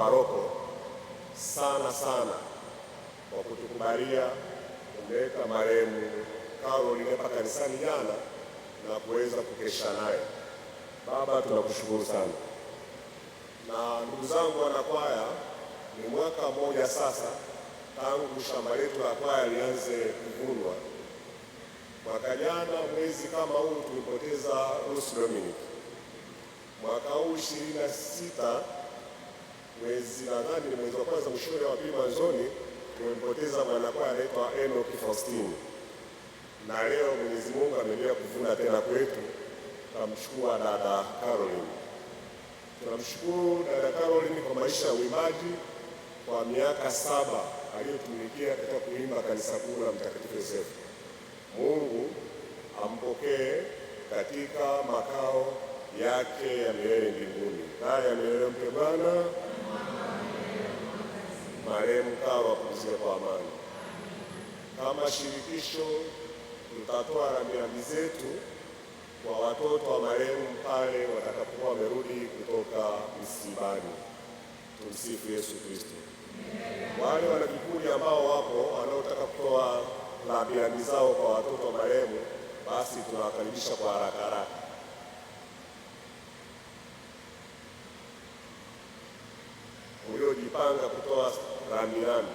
paroko sana kwa kutukubalia kumleta marehemu Caroline hapa kanisani jana na kuweza kukesha naye. Baba, tunakushukuru sana. Na ndugu zangu wanakwaya, ni mwaka mmoja sasa tangu shamba letu la kwaya lianze kuvunwa. Mwaka jana mwezi kama huu tulipoteza Rose Dominic. Mwaka huu 26 mwezi, nadhani ni mwezi wa kwanza mwishoni wa pili mwanzoni, tumempoteza mwanakwaya anaitwa Enoch Faustini. Na leo Mwenyezi Mungu ameendelea kuvuna tena kwetu. Tunamshukuru dada Caroline. Tunamshukuru dada Caroline kwa maisha ya uimbaji kwa miaka 7 aliyotumikia katika kuimba kanisa kuu la Mtakatifu Yosefu. Mungu ampokee katika makao yake ya milele mbinguni. Naye ya milele mpe Bwana. Marehemu Caro apumzike kwa amani. Kama shirikisho tutatoa rambirambi zetu kwa watoto wa marehemu pale watakapokuwa wamerudi kutoka msibani. Tumsifu Yesu Kristo. Wale wanakikundi ambao wapo wanaotaka kutoa rambirambi zao kwa watoto wa marehemu, basi tunawakaribisha kwa haraka. Uliojipanga kutoa rambirambi